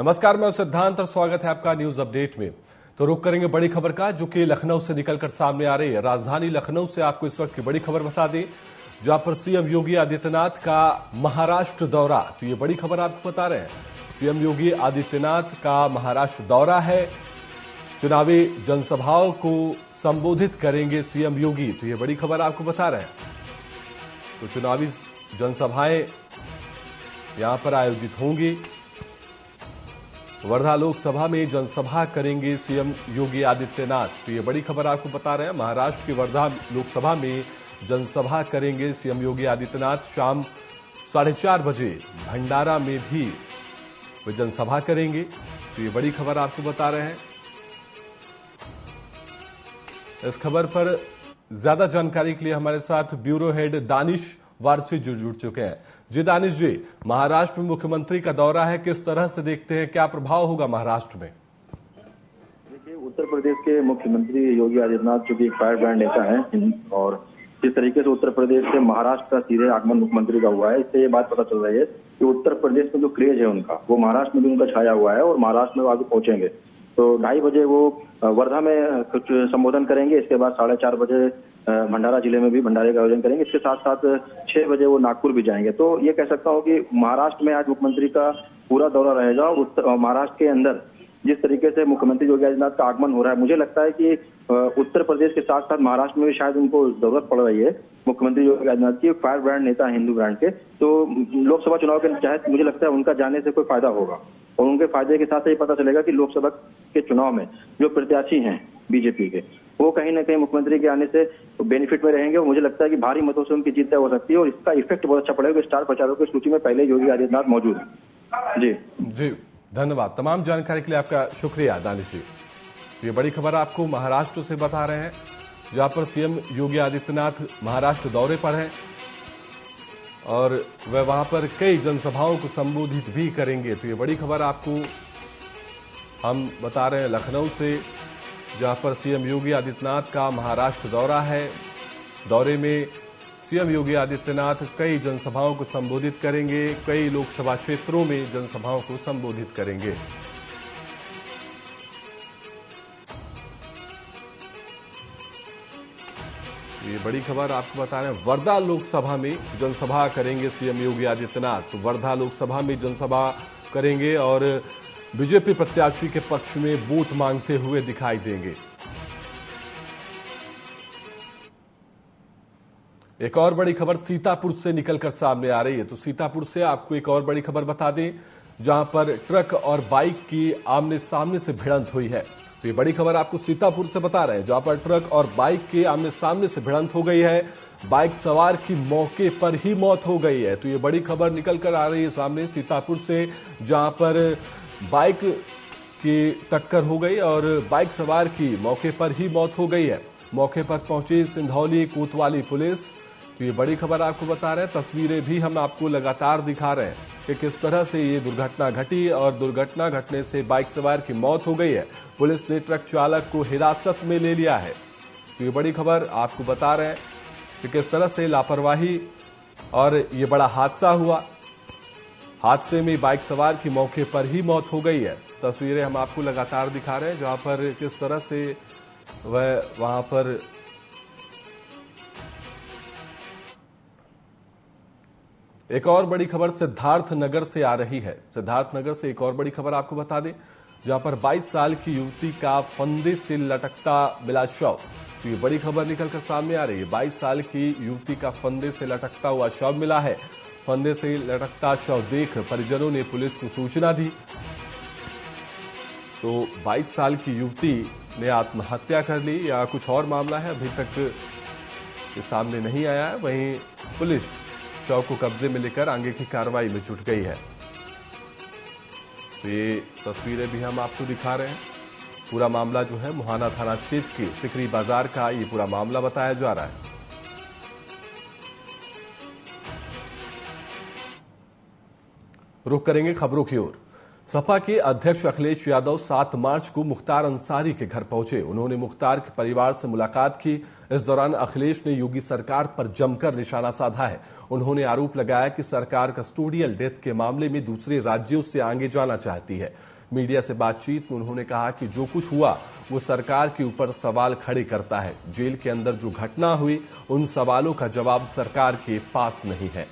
नमस्कार, मैं सिद्धांत और स्वागत है आपका न्यूज अपडेट में। तो रुक करेंगे बड़ी खबर का, जो कि लखनऊ से निकलकर सामने आ रही है। राजधानी लखनऊ से आपको इस वक्त की बड़ी खबर बता दें, जहां पर सीएम योगी आदित्यनाथ का महाराष्ट्र दौरा। तो ये बड़ी खबर आपको बता रहे हैं, सीएम योगी आदित्यनाथ का महाराष्ट्र दौरा है। चुनावी जनसभाओं को संबोधित करेंगे सीएम योगी। तो ये बड़ी खबर आपको बता रहे हैं। तो चुनावी जनसभाएं यहां पर आयोजित होंगी। वर्धा लोकसभा में जनसभा करेंगे सीएम योगी आदित्यनाथ। तो ये बड़ी खबर आपको बता रहे हैं, महाराष्ट्र की वर्धा लोकसभा में जनसभा करेंगे सीएम योगी आदित्यनाथ। शाम 4:30 बजे भंडारा में भी वे जनसभा करेंगे। तो ये बड़ी खबर आपको बता रहे हैं। इस खबर पर ज्यादा जानकारी के लिए हमारे साथ ब्यूरो हेड दानिश वारसी जुड़ चुके हैं। जी दानिश जी, महाराष्ट्र में मुख्यमंत्री का दौरा है, किस तरह से देखते हैं, क्या प्रभाव होगा महाराष्ट्र में? देखिए, उत्तर प्रदेश के मुख्यमंत्री योगी आदित्यनाथ जो कि एक फायर ब्रांड नेता है, और जिस तरीके से उत्तर प्रदेश से महाराष्ट्र का सीधे आगमन मुख्यमंत्री का हुआ है, इससे ये बात पता चल रही है कि उत्तर प्रदेश में जो क्रेज है उनका, वो महाराष्ट्र में भी उनका छाया हुआ है और महाराष्ट्र में वो आगे पहुंचेंगे। तो 2:30 बजे वो वर्धा में कुछ संबोधन करेंगे। इसके बाद 4:30 बजे भंडारा जिले में भी भंडारे का आयोजन करेंगे। इसके साथ साथ 6 बजे वो नागपुर भी जाएंगे। तो ये कह सकता हूँ कि महाराष्ट्र में आज मुख्यमंत्री का पूरा दौरा रहेगा। महाराष्ट्र के अंदर जिस तरीके से मुख्यमंत्री योगी आदित्यनाथ का आगमन हो रहा है, मुझे लगता है कि उत्तर प्रदेश के साथ साथ महाराष्ट्र में भी शायद उनको जरूरत पड़ रही है मुख्यमंत्री योगी आदित्यनाथ की। फायर ब्रांड नेता हिंदू ब्रांड के, तो लोकसभा चुनाव के तहत मुझे लगता है उनका जाने से कोई फायदा होगा, और उनके फायदे के साथ ये पता चलेगा कि लोकसभा के चुनाव में जो प्रत्याशी हैं बीजेपी के, वो कहीं ना कहीं मुख्यमंत्री के आने से बेनिफिट में रहेंगे। और मुझे लगता है कि भारी मतों से उनकी जीत तय हो सकती है, और इसका इफेक्ट बहुत अच्छा पड़ेगा। स्टार प्रचारकों की सूची में पहले योगी आदित्यनाथ मौजूद है। जी धन्यवाद, तमाम जानकारी के लिए आपका शुक्रिया दानिश जी। ये बड़ी खबर आपको महाराष्ट्र से बता रहे हैं, जहां पर सीएम योगी आदित्यनाथ महाराष्ट्र दौरे पर हैं और वह वहां पर कई जनसभाओं को संबोधित भी करेंगे। तो ये बड़ी खबर आपको हम बता रहे हैं लखनऊ से, जहां पर सीएम योगी आदित्यनाथ का महाराष्ट्र दौरा है। दौरे में सीएम योगी आदित्यनाथ कई जनसभाओं को संबोधित करेंगे, कई लोकसभा क्षेत्रों में जनसभाओं को संबोधित करेंगे। ये बड़ी खबर आपको बता रहे हैं, वर्धा लोकसभा में जनसभा करेंगे सीएम योगी आदित्यनाथ। तो वर्धा लोकसभा में जनसभा करेंगे और बीजेपी प्रत्याशी के पक्ष में वोट मांगते हुए दिखाई देंगे। एक और बड़ी खबर सीतापुर से निकलकर सामने आ रही है। तो सीतापुर से आपको एक और बड़ी खबर बता दें, जहां पर ट्रक और बाइक की आमने सामने से भिड़ंत हुई है। तो ये बड़ी खबर आपको सीतापुर से बता रहे हैं, जहां पर ट्रक और बाइक के आमने सामने से भिड़ंत हो गई है। बाइक सवार की मौके पर ही मौत हो गई है। तो ये बड़ी खबर निकल कर आ रही है सामने सीतापुर से, जहां पर बाइक की टक्कर हो गई और बाइक सवार की मौके पर ही मौत हो गई है। मौके पर पहुंची सिंधौली कोतवाली पुलिस। तो ये बड़ी खबर आपको बता रहे हैं, तस्वीरें भी हम आपको लगातार दिखा रहे हैं कि किस तरह से ये दुर्घटना घटी, और दुर्घटना घटने से बाइक सवार की मौत हो गई है। पुलिस ने ट्रक चालक को हिरासत में ले लिया है। तो ये बड़ी खबर आपको बता रहे हैं कि किस तरह से लापरवाही और ये बड़ा हादसा हुआ। हादसे में बाइक सवार की मौके पर ही मौत हो गई है। तस्वीरें हम आपको लगातार दिखा रहे हैं, जहां पर किस तरह से वह वहां पर एक और बड़ी खबर सिद्धार्थ नगर से आ रही है। सिद्धार्थ नगर से एक और बड़ी खबर आपको बता दें, जहां पर 22 साल की युवती का फंदे से लटकता मिला शव। तो ये बड़ी खबर निकलकर सामने आ रही है, 22 साल की युवती का फंदे से लटकता हुआ शव मिला है। फंदे से लटकता शव देख परिजनों ने पुलिस को सूचना दी। तो 22 साल की युवती ने आत्महत्या कर ली या कुछ और मामला है, अभी तक ये सामने नहीं आया है। वहीं पुलिस शव को कब्जे में लेकर आगे की कार्रवाई में जुट गई है। तो ये तस्वीरें भी हम आपको दिखा रहे हैं। पूरा मामला जो है मुहाना थाना क्षेत्र के सिकरी बाजार का ये पूरा मामला बताया जा रहा है। रुख करेंगे खबरों की ओर। सपा के अध्यक्ष अखिलेश यादव 7 मार्च को मुख्तार अंसारी के घर पहुंचे। उन्होंने मुख्तार के परिवार से मुलाकात की। इस दौरान अखिलेश ने योगी सरकार पर जमकर निशाना साधा है। उन्होंने आरोप लगाया कि सरकार कस्टोडियल डेथ के मामले में दूसरे राज्यों से आगे जाना चाहती है। मीडिया से बातचीत में उन्होंने कहा कि जो कुछ हुआ वो सरकार के ऊपर सवाल खड़े करता है। जेल के अंदर जो घटना हुई उन सवालों का जवाब सरकार के पास नहीं है।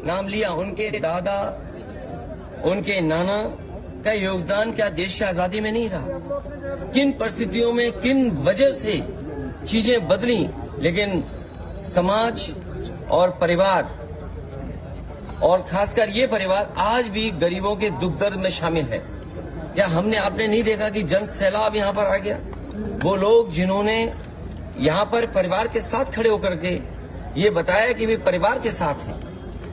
नाम लिया, उनके दादा उनके नाना का योगदान क्या देश की आजादी में नहीं रहा? किन परिस्थितियों में किन वजह से चीजें बदली, लेकिन समाज और परिवार और खासकर ये परिवार आज भी गरीबों के दुख दर्द में शामिल है। क्या हमने आपने नहीं देखा कि जन सैलाब यहाँ पर आ गया? वो लोग जिन्होंने यहाँ पर परिवार के साथ खड़े होकर के ये बताया कि वे परिवार के साथ हैं,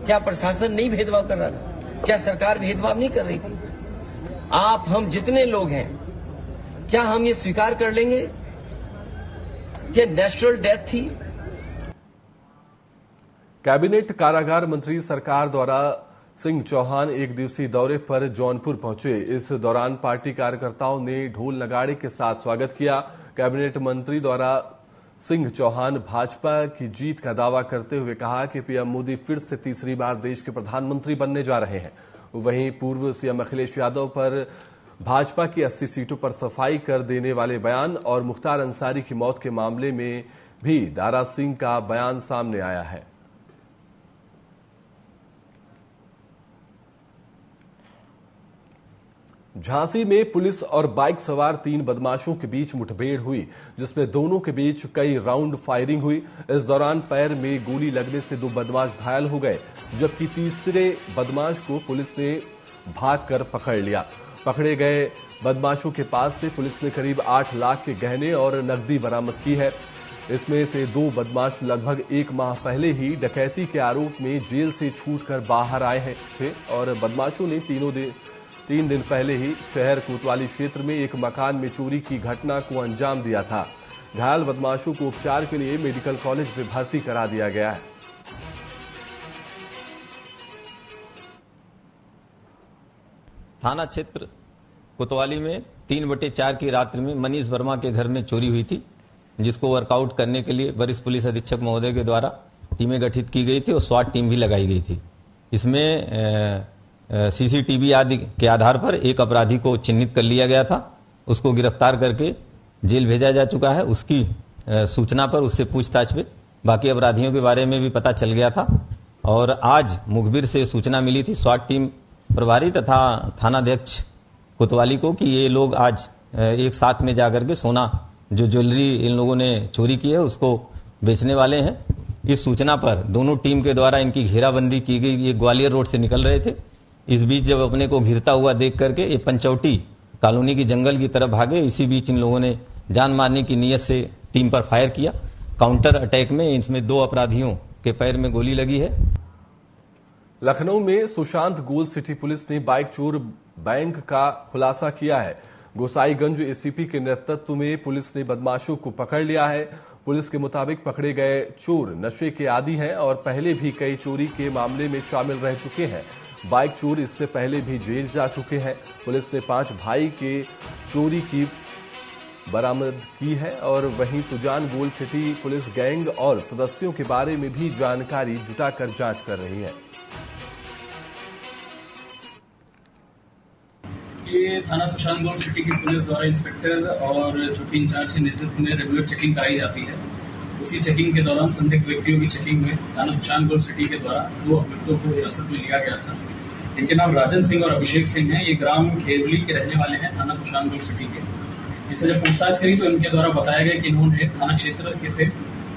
क्या प्रशासन नहीं भेदभाव कर रहा था? क्या सरकार भेदभाव नहीं कर रही थी? आप हम जितने लोग हैं, क्या हम ये स्वीकार कर लेंगे कि नेचुरल डेथ थी? कैबिनेट कारागार मंत्री सरकार द्वारा सिंह चौहान एक दिवसीय दौरे पर जौनपुर पहुंचे। इस दौरान पार्टी कार्यकर्ताओं ने ढोल नगाड़े के साथ स्वागत किया। कैबिनेट मंत्री द्वारा सिंह चौहान भाजपा की जीत का दावा करते हुए कहा कि पीएम मोदी फिर से तीसरी बार देश के प्रधानमंत्री बनने जा रहे हैं। वहीं पूर्व सीएम अखिलेश यादव पर भाजपा की 80 सीटों पर सफाई कर देने वाले बयान और मुख्तार अंसारी की मौत के मामले में भी दारा सिंह का बयान सामने आया है। झांसी में पुलिस और बाइक सवार 3 बदमाशों के बीच मुठभेड़ हुई, जिसमें दोनों के बीच कई राउंड फायरिंग हुई। इस दौरान पैर में गोली लगने से 2 बदमाश घायल हो गए, जबकि तीसरे बदमाश को पुलिस ने भागकर पकड़ लिया। पकड़े गए बदमाशों के पास से पुलिस ने करीब 8 लाख के गहने और नकदी बरामद की है। इसमें से 2 बदमाश लगभग 1 माह पहले ही डकैती के आरोप में जेल से छूटकर बाहर आए थे और बदमाशों ने 3 दिन पहले ही शहर कोतवाली क्षेत्र में एक मकान में चोरी की घटना को अंजाम दिया था। घायल बदमाशों को उपचार के लिए मेडिकल कॉलेज में भर्ती करा दिया गया है। थाना क्षेत्र कोतवाली में 3/4 की रात्रि में मनीष वर्मा के घर में चोरी हुई थी, जिसको वर्कआउट करने के लिए वरिष्ठ पुलिस अधीक्षक महोदय के द्वारा टीमें गठित की गई थी और स्वाट टीम भी लगाई गई थी। इसमें सीसीटीवी आदि के आधार पर एक अपराधी को चिन्हित कर लिया गया था, उसको गिरफ्तार करके जेल भेजा जा चुका है। उसकी सूचना पर उससे पूछताछ पे बाकी अपराधियों के बारे में भी पता चल गया था और आज मुखबिर से सूचना मिली थी स्वाट टीम प्रभारी तथा थानाध्यक्ष कोतवाली को कि ये लोग आज एक साथ में जाकर के सोना जो ज्वेलरी इन लोगों ने चोरी की है उसको बेचने वाले हैं। इस सूचना पर दोनों टीम के द्वारा इनकी घेराबंदी की गई। ये ग्वालियर रोड से निकल रहे थे। इस बीच जब अपने को घिरता हुआ देख करके ये पंचौटी कॉलोनी की जंगल की तरफ भागे। इसी बीच इन लोगों ने जान मारने की नीयत से टीम पर फायर किया। काउंटर अटैक में इसमें 2 अपराधियों के पैर में गोली लगी है। लखनऊ में सुशांत गोल्ड सिटी पुलिस ने बाइक चोर बैंक का खुलासा किया है। गोसाईगंज एसीपी के नेतृत्व में पुलिस ने बदमाशों को पकड़ लिया है। पुलिस के मुताबिक पकड़े गए चोर नशे के आदी हैं और पहले भी कई चोरी के मामले में शामिल रह चुके हैं। बाइक चोर इससे पहले भी जेल जा चुके हैं। पुलिस ने 5 भाई के चोरी की बरामद की है और वहीं Sujan gold city police gang और सदस्यों के बारे में भी जानकारी जुटाकर जांच कर रही है। ये थाना सुशांत गोल्ड सिटी की पुलिस द्वारा इंस्पेक्टर और चौकी इंचार्ज के नेतृत्व में रेगुलर चेकिंग कराई जाती है। उसी चेकिंग के दौरान संदिग्ध व्यक्तियों की चेकिंग में थाना सुशांत गोल्ड सिटी के द्वारा 2 अभियुक्तों को हिरासत में लिया गया था। इनके नाम राजन सिंह और अभिषेक सिंह हैं। ये ग्राम खेवली के रहने वाले हैं, थाना सुशांत गोल्ड सिटी के। इनसे जब पूछताछ करी तो इनके द्वारा बताया गया कि इन्होंने थाना क्षेत्र से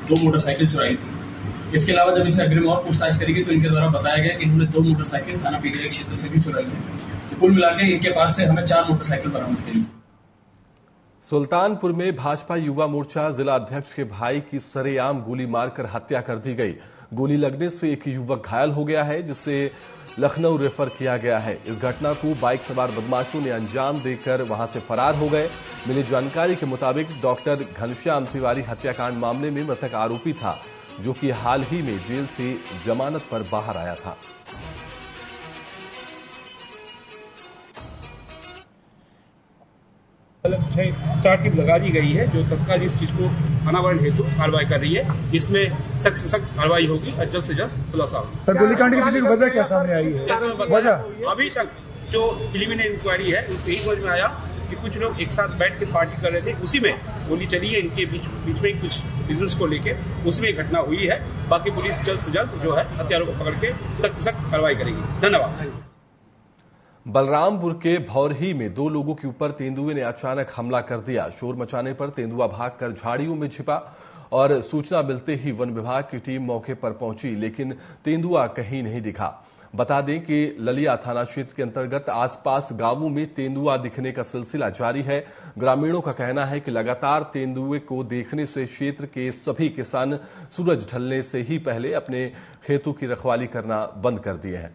2 मोटरसाइकिल चुराई थी। इसके अलावा जब इनसे अग्रिम और पूछताछ करी गई तो इनके द्वारा बताया गया कि इन्होंने 2 मोटरसाइकिल थाना पीजीआई क्षेत्र से भी चुराई है। तो कुल मिलाकर इनके पास से हमें 4 मोटरसाइकिल बरामद करी। सुल्तानपुर में भाजपा युवा मोर्चा जिला अध्यक्ष के भाई की सरेआम गोली मारकर हत्या कर दी गई। गोली लगने से एक युवक घायल हो गया है, जिसे लखनऊ रेफर किया गया है। इस घटना को बाइक सवार बदमाशों ने अंजाम देकर वहां से फरार हो गए। मिली जानकारी के मुताबिक डॉक्टर घनश्याम तिवारी हत्याकांड मामले में मृतक आरोपी था, जो कि हाल ही में जेल से जमानत पर बाहर आया था। चार टीम लगा दी गई है जो तत्काल इस चीज को अनावरण हेतु कार्रवाई कर रही है। इसमें सख्त से सख्त कार्रवाई होगी और जल्द से जल्द खुलासा होगा। सर, गोलीकांड के पीछे की वजह क्या सामने आई है? वजह अभी तक जो प्रिलिमिनरी इंक्वायरी है उसमें यही समझ में आया कि कुछ लोग एक साथ बैठ के पार्टी कर रहे थे, उसी में गोली चली है। इनके बीच में कुछ बिजनेस को लेके उसमें घटना हुई है। बाकी पुलिस जल्द से जल्द जो है हत्यारों को पकड़ के सख्त सख्त कार्रवाई करेगी। धन्यवाद। बलरामपुर के भौरही में 2 लोगों के ऊपर तेंदुए ने अचानक हमला कर दिया। शोर मचाने पर तेंदुआ भागकर झाड़ियों में छिपा और सूचना मिलते ही वन विभाग की टीम मौके पर पहुंची, लेकिन तेंदुआ कहीं नहीं दिखा। बता दें कि ललिया थाना क्षेत्र के अंतर्गत आसपास गांवों में तेंदुआ दिखने का सिलसिला जारी है। ग्रामीणों का कहना है कि लगातार तेंदुए को देखने से क्षेत्र के सभी किसान सूरज ढलने से ही पहले अपने खेतों की रखवाली करना बंद कर दिए हैं।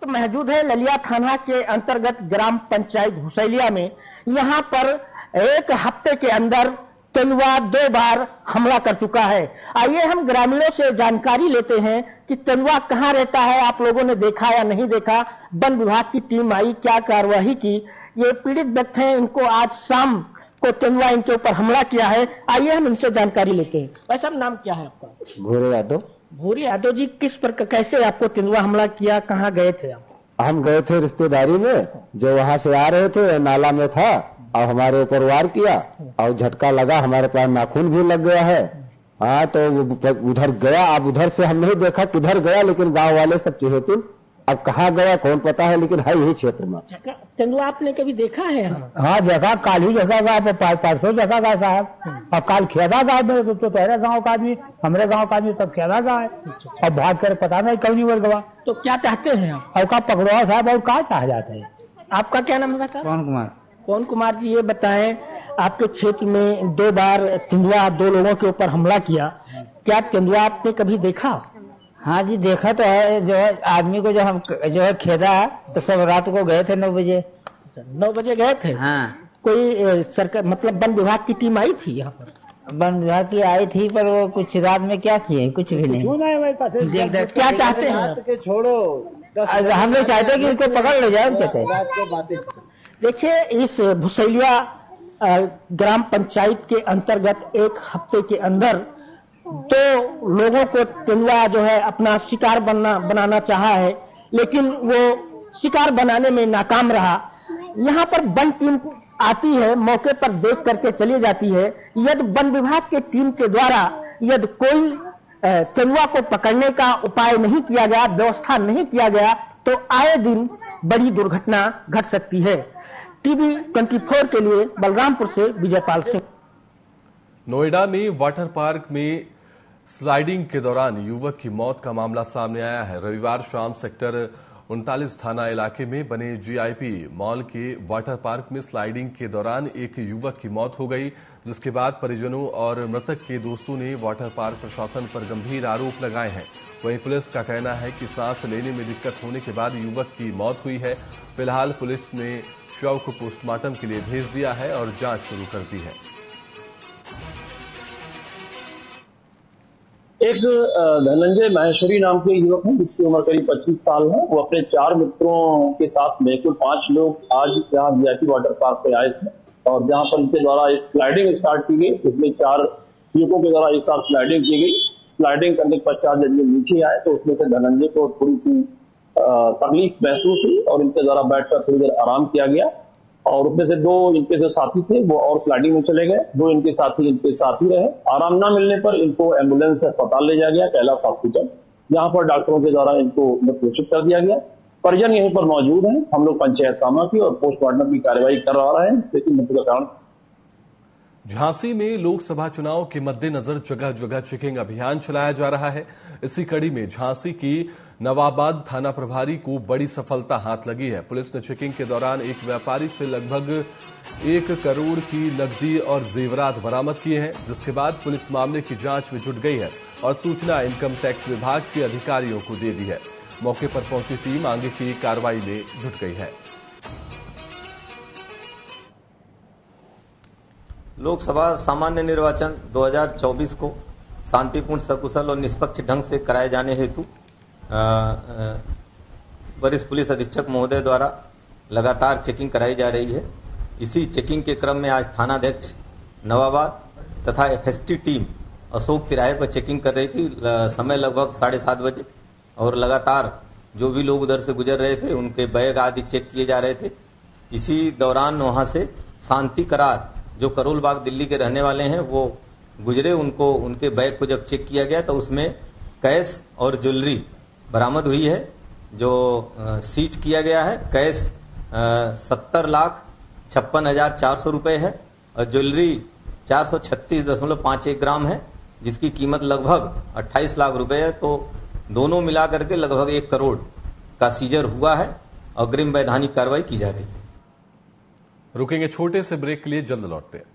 मौजूद है ललिया थाना के अंतर्गत ग्राम पंचायत घुसैलिया में। यहाँ पर एक हफ्ते के अंदर तेंदुआ 2 बार हमला कर चुका है। आइए हम ग्रामीणों से जानकारी लेते हैं कि तेंदुआ कहाँ रहता है, आप लोगों ने देखा या नहीं देखा। वन विभाग की टीम आई, क्या कार्रवाई की। ये पीड़ित व्यक्ति हैं, इनको आज शाम को तेंदुआ इनके ऊपर हमला किया है। आइए हम इनसे जानकारी लेते हैं। भाई साहब, नाम क्या है आपका? भूरे यादव। भूरे यादव जी, किस प्रकार कैसे आपको तेंदुआ हमला किया, कहाँ गए थे आप? हम गए थे रिश्तेदारी में, जो वहां से आ रहे थे नाला में था और हमारे ऊपर वार किया और झटका लगा, हमारे पास नाखून भी लग गया है। हाँ, तो उधर गया। अब उधर से हम नहीं देखा किधर गया, लेकिन गांव वाले सब चहेतुन अब कहाँ गया कौन पता है, लेकिन है यही क्षेत्र में। तेंदुआ आपने कभी देखा है? हाँ, देखा। काल ही देखा गया, 500 देखा गया साहब। और काल खेदा गया तो तेरे गांव का आदमी, हमारे गांव का आदमी सब खेदा गया है। और भाग कर पता नहीं कौन नहीं गवा। तो क्या चाहते हैं आप? और का पकड़वा साहब, और क्या चाह जाते हैं? आपका क्या नाम है साहब? कौन कुमार। कौन कुमार जी, ये बताएं, आपके क्षेत्र में 2 बार तेंदुआ 2 लोगों के ऊपर हमला किया, क्या तेंदुआ आपने कभी देखा? हाँ जी, देखा तो है। जो है आदमी को जो है खेदा, तो सब रात को गए थे 9 बजे। 9 बजे गए थे? हाँ। कोई सरकार मतलब वन विभाग की टीम आई थी यहाँ पर? वन विभाग की आई थी, पर वो कुछ रात में क्या किए, कुछ भी नहीं। क्या चाहते हैं? छोड़ो, हम लोग चाहते हैं कि उनको पकड़ ले जाए। क्या चाहते? देखिए, इस भुसैलिया ग्राम पंचायत के अंतर्गत एक हफ्ते के अंदर 2 लोगों को तेंदुआ जो है अपना शिकार बनाना चाहा है, लेकिन वो शिकार बनाने में नाकाम रहा। यहाँ पर वन टीम आती है, मौके पर देख करके चली जाती है। यदि वन विभाग के टीम के द्वारा यदि कोई तेंदुआ को पकड़ने का उपाय नहीं किया गया, व्यवस्था नहीं किया गया, तो आए दिन बड़ी दुर्घटना घट सकती है। टीवी 24 के लिए बलरामपुर से विजयपाल सिंह। नोएडा में वाटर पार्क में स्लाइडिंग के दौरान युवक की मौत का मामला सामने आया है। रविवार शाम सेक्टर 39 थाना इलाके में बने जीआईपी मॉल के वाटर पार्क में स्लाइडिंग के दौरान एक युवक की मौत हो गई, जिसके बाद परिजनों और मृतक के दोस्तों ने वाटर पार्क प्रशासन पर गंभीर आरोप लगाए हैं। वहीं पुलिस का कहना है कि सांस लेने में दिक्कत होने के बाद युवक की मौत हुई है। फिलहाल पुलिस ने शव को पोस्टमार्टम के लिए भेज दिया है और जांच शुरू कर दी है। एक धनंजय माहेश्वरी नाम के युवक हैं, जिसकी उम्र करीब 25 साल है। वो अपने 4 मित्रों के साथ में कुल 5 लोग आज यहाँ वीआईपी वाटर पार्क पे आए थे, और जहाँ पर इनके द्वारा एक स्लाइडिंग स्टार्ट की गई। उसमें 4 युवकों के द्वारा एक साथ स्लाइडिंग की गई। स्लाइडिंग करने के पश्चात जब ये नीचे आए तो उसमें से धनंजय को थोड़ी सी तकलीफ महसूस हुई और इनके द्वारा बैठकर थोड़ी देर आराम किया गया। और उसमें से 2 इनके जो साथी थे वो और स्लाइडिंग में चले गए। 2 इनके साथी रहे। आराम न मिलने पर इनको एम्बुलेंस से अस्पताल ले जाया गया, कैलाश हॉस्पिटल, जहां पर डॉक्टरों के द्वारा इनको मृत घोषित कर दिया गया। परिजन यहीं पर मौजूद हैं। हम लोग पंचायत कामा की और पोस्टमार्टम की कार्यवाही कर रहे हैं। इसके मृत्यु का कारण झांसी में लोकसभा चुनाव के मद्देनजर जगह जगह चेकिंग अभियान चलाया जा रहा है। इसी कड़ी में झांसी की नवाबाद थाना प्रभारी को बड़ी सफलता हाथ लगी है। पुलिस ने चेकिंग के दौरान एक व्यापारी से लगभग 1 करोड़ की नकदी और जेवरात बरामद किए हैं, जिसके बाद पुलिस मामले की जांच में जुट गई है और सूचना इनकम टैक्स विभाग के अधिकारियों को दे दी है। मौके पर पहुंची टीम आगे की कार्रवाई में जुट गई है। लोकसभा सामान्य निर्वाचन 2024 को शांतिपूर्ण, सकुशल और निष्पक्ष ढंग से कराए जाने हेतु वरिष्ठ पुलिस अधीक्षक महोदय द्वारा लगातार चेकिंग कराई जा रही है। इसी चेकिंग के क्रम में आज थानाध्यक्ष नवाबाद तथा एफएसटी टीम अशोक तिराहे पर चेकिंग कर रही थी। समय लगभग 7:30 बजे और लगातार जो भी लोग उधर से गुजर रहे थे उनके बैग आदि चेक किए जा रहे थे। इसी दौरान वहां से शांति करार जो करोल बाग दिल्ली के रहने वाले हैं वो गुजरे। उनको उनके बैग को जब चेक किया गया तो उसमें कैश और ज्वेलरी बरामद हुई है जो सीज किया गया है। कैश 70,56,400 रुपए है और ज्वेलरी 436.51 ग्राम है जिसकी कीमत लगभग 28 लाख रुपए है। तो दोनों मिलाकर के लगभग 1 करोड़ का सीजर हुआ है। अग्रिम वैधानिक कार्रवाई की जा रही है। रुकेंगे छोटे से ब्रेक के लिए, जल्द लौटते हैं।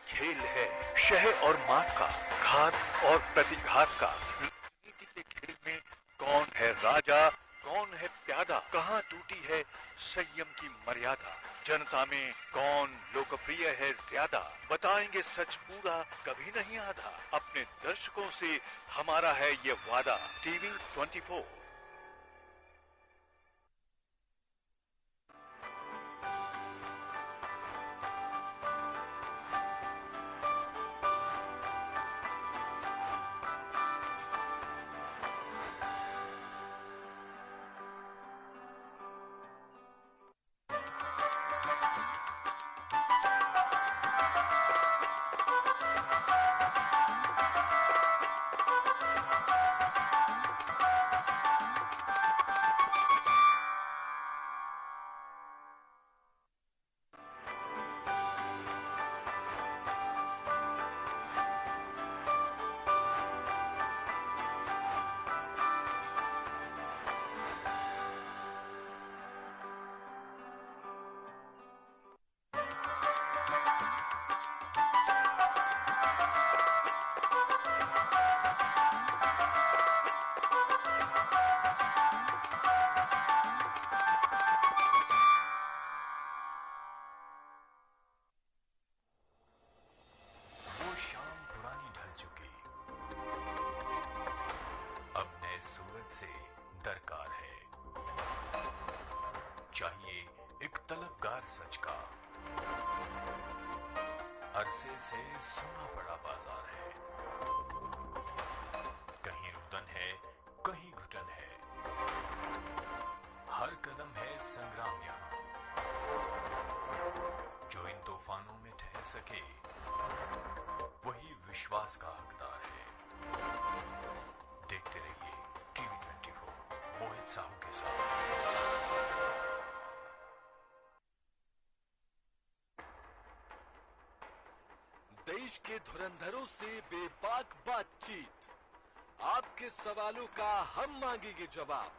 खेल है शह और मात का, घात और प्रतिघात का। राजनीति के खेल में कौन है राजा, कौन है प्यादा, कहां टूटी है संयम की मर्यादा, जनता में कौन लोकप्रिय है ज्यादा, बताएंगे सच पूरा कभी नहीं आधा। अपने दर्शकों से हमारा है ये वादा। टीवी 24। से दरकार है। चाहिए एक तलबगार सच का। अरसे से सुना पड़ा बाजार है। कहीं रुदन है, कहीं घुटन है। हर कदम है संग्राम यहां। जो इन तूफानों में ठहर सके वही विश्वास का हकदार है। देखते रहिए टीवी 24 मोहित साहू के साथ। देश के धुरंधरों से बेबाक बातचीत, आपके सवालों का हम मांगेंगे जवाब।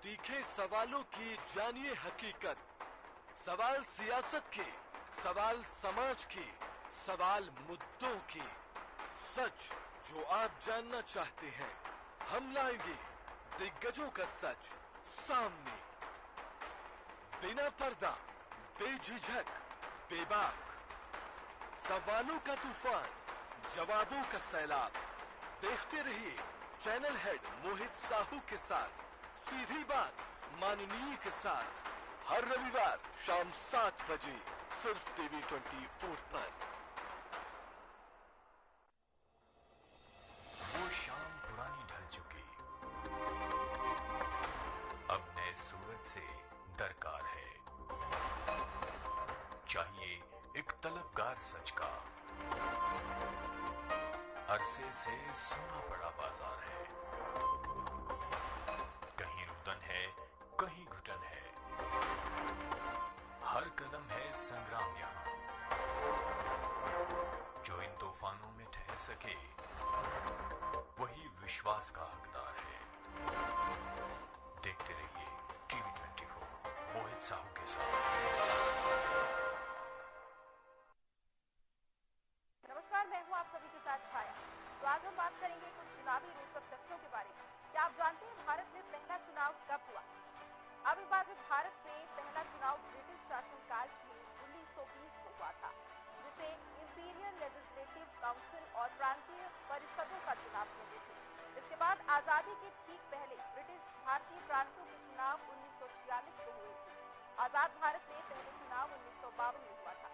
तीखे सवालों की जानिए हकीकत। सवाल सियासत के, सवाल समाज के, सवाल मुद्दों के। सच जो आप जानना चाहते हैं, हम लाएंगे दिग्गजों का सच सामने। बिना पर्दा, बेझिझक, बेबाक। सवालों का तूफान, जवाबों का सैलाब। देखते रहिए चैनल हेड मोहित साहू के साथ सीधी बात माननीय के साथ, हर रविवार शाम 7 बजे सिर्फ टीवी 24 पर। वो शाम पुरानी ढल चुकी, अब नए सूरज से दरकार है। चाहिए एक तलबगार सच का। अरसे से सुना पड़ा बाजार है। कहीं रुदन है, कहीं घुटन है। हर कदम है संग्राम यहां। जो इन तूफानों में ठहर सके वही विश्वास का हकदार है। देखते रहिए टीवी 24 मोहित साहू के साथ। नमस्कार, मैं हूं आप सभी के साथ छाया। तो आज हम बात करेंगे कुछ चुनावी रोचक तथ्यों के बारे में। क्या आप जानते हैं भारत में पहला चुनाव कब हुआ? अब बात है, भारत में पहला चुनाव ब्रिटिश शासनकाल में 1920 को हुआ था, जिसे इंपीरियल लेजिस्लेटिव काउंसिल और प्रांतीय परिषदों का चुनाव होने थे। इसके बाद आजादी के ठीक पहले ब्रिटिश भारतीय प्रांतों के चुनाव 1946 को हुए थे। आजाद भारत में पहले चुनाव 1952 में हुआ था।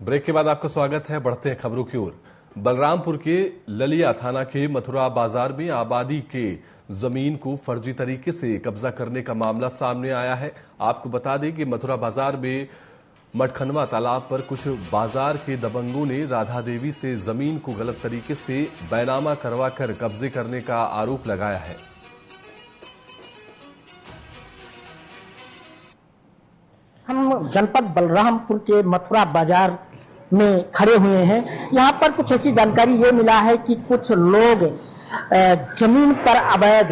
ब्रेक के बाद आपका स्वागत है। बढ़ते हैं खबरों की ओर। बलरामपुर के ललिया थाना के मथुरा बाजार में आबादी के जमीन को फर्जी तरीके से कब्जा करने का मामला सामने आया है। आपको बता दें कि मथुरा बाजार में मटखनवा तालाब पर कुछ बाजार के दबंगों ने राधा देवी से जमीन को गलत तरीके से बैनामा करवाकर कब्जे करने का आरोप लगाया है। हम जनपद बलरामपुर के मथुरा बाजार में खड़े हुए हैं। यहाँ पर कुछ ऐसी जानकारी ये मिला है कि कुछ लोग जमीन पर अवैध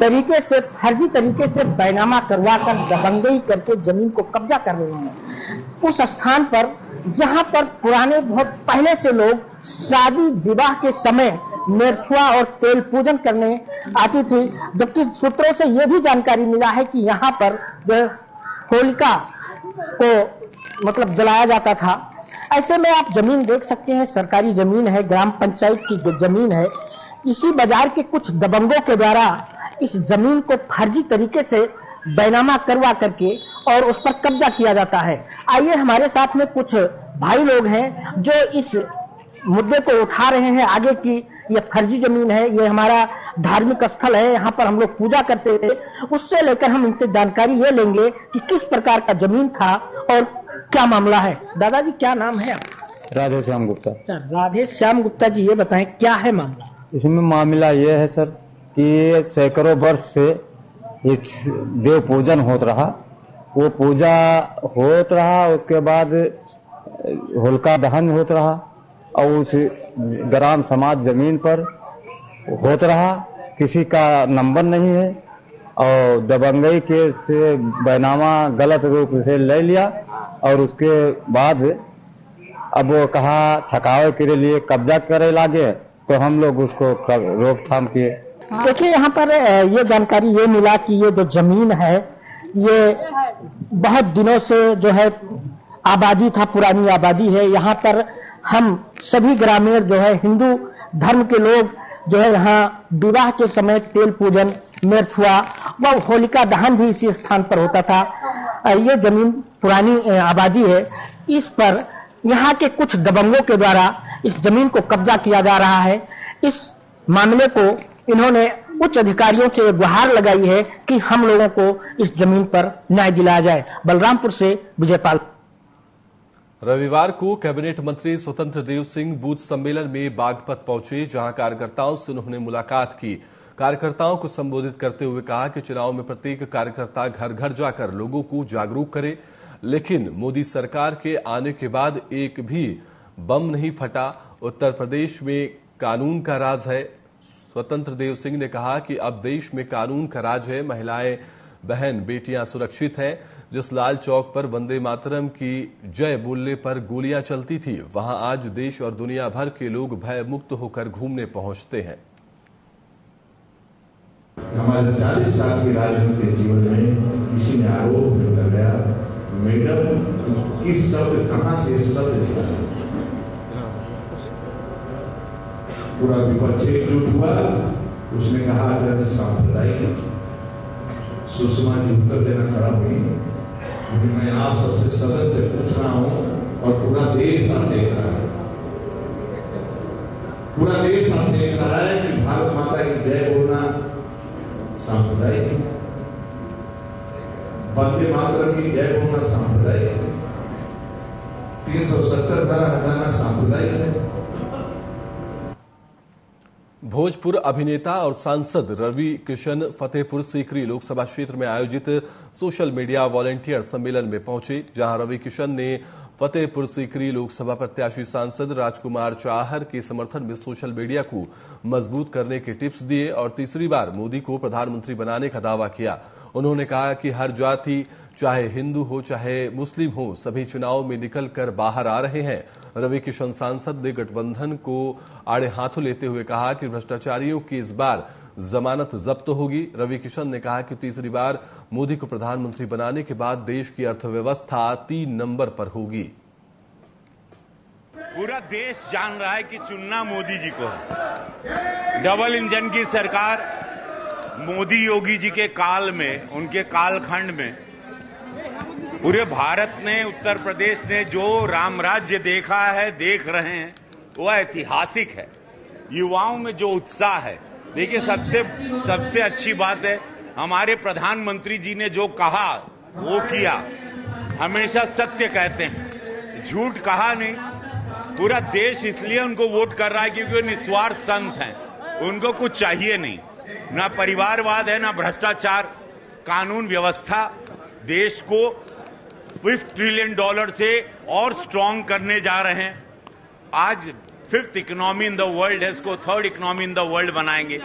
तरीके से, फर्जी तरीके से बैनामा करवाकर दबंगई करके जमीन को कब्जा कर रहे हैं। उस स्थान पर जहाँ पर पुराने बहुत पहले से लोग शादी विवाह के समय मेरछुआ और तेल पूजन करने आती थी, जबकि सूत्रों से यह भी जानकारी मिला है कि यहाँ पर होलिका को मतलब जलाया जाता था। ऐसे में आप जमीन देख सकते हैं, सरकारी जमीन है, ग्राम पंचायत की जमीन है। इसी बाजार के कुछ दबंगों के द्वारा इस जमीन को फर्जी तरीके से बैनामा करवा करके और उस पर कब्जा किया जाता है। आइए, हमारे साथ में कुछ भाई लोग हैं जो इस मुद्दे को उठा रहे हैं आगे की ये फर्जी जमीन है, ये हमारा धार्मिक स्थल है, यहाँ पर हम लोग पूजा करते थे। उससे लेकर हम इनसे जानकारी ये लेंगे कि किस प्रकार का जमीन था और क्या मामला है। दादाजी, क्या नाम है आपका? राधे श्याम गुप्ता। राधे श्याम गुप्ता जी, ये बताएं क्या है मामला? इसमें मामला ये है सर कि सैकड़ों वर्ष से एक देव पूजन होता रहा, वो पूजा होत रहा, उसके बाद होलिका दहन होता रहा और उस ग्राम समाज जमीन पर होता रहा। किसी का नंबर नहीं है और दबंगई के से बैनामा गलत रूप से ले लिया और उसके बाद अब वो कहा छकावे के लिए कब्जा करे लागे, तो हम लोग उसको रोकथाम किए। देखिए, यहाँ पर ये जानकारी ये मिला कि ये जो जमीन है ये बहुत दिनों से जो है आबादी था, पुरानी आबादी है। यहाँ पर हम सभी ग्रामीण जो है हिंदू धर्म के लोग जो है यहाँ विवाह के समय तेल पूजन, मेरछुआ व होलिका दहन भी इसी स्थान पर होता था। ये जमीन पुरानी आबादी है। इस पर यहाँ के कुछ दबंगों के द्वारा इस जमीन को कब्जा किया जा रहा है। इस मामले को इन्होंने उच्च अधिकारियों से गुहार लगाई है कि हम लोगों को इस जमीन पर न्याय दिलाया जाए। बलरामपुर से विजयपाल। रविवार को कैबिनेट मंत्री स्वतंत्र देव सिंह बूथ सम्मेलन में बागपत पहुंचे, जहां कार्यकर्ताओं से उन्होंने मुलाकात की। कार्यकर्ताओं को संबोधित करते हुए कहा कि चुनाव में प्रत्येक कार्यकर्ता घर घर जाकर लोगों को जागरूक करे, लेकिन मोदी सरकार के आने के बाद एक भी बम नहीं फटा। उत्तर प्रदेश में कानून का राज है। स्वतंत्र देव सिंह ने कहा कि अब देश में कानून का राज है, महिलाएं, बहन, बेटियां सुरक्षित हैं। जिस लाल चौक पर वंदे मातरम की जय बोलने पर गोलियां चलती थी, वहां आज देश और दुनिया भर के लोग भय मुक्त होकर घूमने पहुंचते हैं। हमारे 40 साल के राजनीतिक जीवन में किसी ने आरोप लगाया, मैडम किस शब्द कहां से शब्द निकाला। पूरा विपक्ष एकजुट हुआ। उसने कहा अगर सांप्रदायिक सुषमा जी उत्तर देना खड़ा हुई, क्योंकि मैं आप सबसे सदन से पूछ रहा हूं और पूरा देश आप देख रहा है, पूरा देश आप देख रहा है कि भारत माता की जय बोलना सांप्रदायिक है, वंदे मातरम की जय बोलना सांप्रदायिक है, 370 धारा हटाना सांप्रदायिक है। भोजपुर अभिनेता और सांसद रवि किशन फतेहपुर सीकरी लोकसभा क्षेत्र में आयोजित सोशल मीडिया वॉलंटियर सम्मेलन में पहुंचे, जहां रवि किशन ने फतेहपुर सीकरी लोकसभा प्रत्याशी सांसद राजकुमार चाहर के समर्थन में सोशल मीडिया को मजबूत करने के टिप्स दिए और तीसरी बार मोदी को प्रधानमंत्री बनाने का दावा किया। उन्होंने कहा कि हर जाति चाहे हिंदू हो चाहे मुस्लिम हो, सभी चुनाव में निकल कर बाहर आ रहे हैं। रवि किशन सांसद ने गठबंधन को आड़े हाथों लेते हुए कहा कि भ्रष्टाचारियों की इस बार जमानत जब्त होगी। रवि किशन ने कहा कि तीसरी बार मोदी को प्रधानमंत्री बनाने के बाद देश की अर्थव्यवस्था 3 नंबर पर होगी। पूरा देश जान रहा है कि चुनना मोदी जी को है। डबल इंजन की सरकार मोदी योगी जी के काल में, उनके कालखंड में पूरे भारत ने, उत्तर प्रदेश ने जो राम राज्य देखा है, देख रहे हैं, वो ऐतिहासिक है। युवाओं में जो उत्साह है, देखिए सबसे अच्छी बात है, हमारे प्रधानमंत्री जी ने जो कहा वो किया। हमेशा सत्य कहते हैं, झूठ कहा नहीं। पूरा देश इसलिए उनको वोट कर रहा है क्योंकि वो निस्वार्थ संत हैं, उनको कुछ चाहिए नहीं, ना परिवारवाद है ना भ्रष्टाचार। कानून व्यवस्था देश को $5 ट्रिलियन से और स्ट्रांग करने जा रहे हैं। आज 5th economy in the world है, इसको 3rd economy in the world बनाएंगे।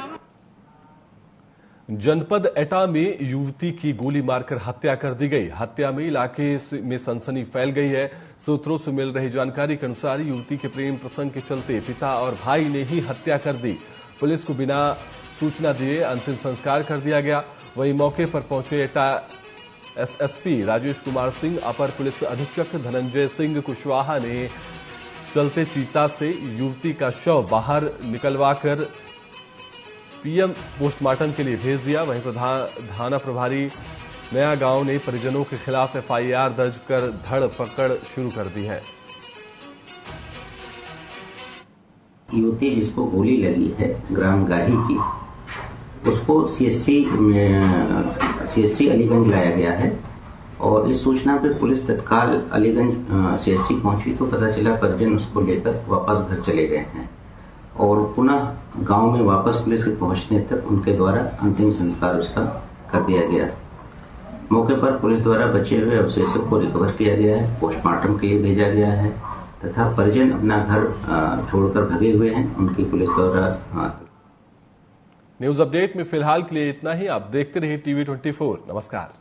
जनपद एटा में युवती की गोली मारकर हत्या कर दी गई। हत्या में इलाके में सनसनी फैल गई है। सूत्रों से मिल रही जानकारी के अनुसार युवती के प्रेम प्रसंग के चलते पिता और भाई ने ही हत्या कर दी। पुलिस को बिना सूचना दिए अंतिम संस्कार कर दिया गया। वहीं मौके पर पहुंचे एटा एसएसपी राजेश कुमार सिंह, अपर पुलिस अधीक्षक धनंजय सिंह कुशवाहा ने चलते चीता से युवती का शव बाहर निकलवाकर पीएम पोस्टमार्टम के लिए भेज दिया। वहीं थाना प्रभारी नया गांव ने परिजनों के खिलाफ एफआईआर दर्ज कर धड़ पकड़ शुरू कर दी है। युवती जिसको गोली लगी है ग्राम गाही की, उसको सीएससी अलीगंज लाया गया है और इस सूचना पर पुलिस तत्काल अलीगंज सीएससी पहुंची तो पता चला परिजन उसको लेकर वापस घर चले गए हैं और पुनः गांव में वापस पुलिस के पहुंचने तक उनके द्वारा अंतिम संस्कार उसका कर दिया गया। मौके पर पुलिस द्वारा बचे हुए अवशेषों को रिकवर किया गया है, पोस्टमार्टम के लिए भेजा गया है तथा परिजन अपना घर छोड़कर भगे हुए हैं। उनकी पुलिस द्वारा न्यूज अपडेट में फिलहाल के लिए इतना ही। आप देखते रहिए TV24। नमस्कार।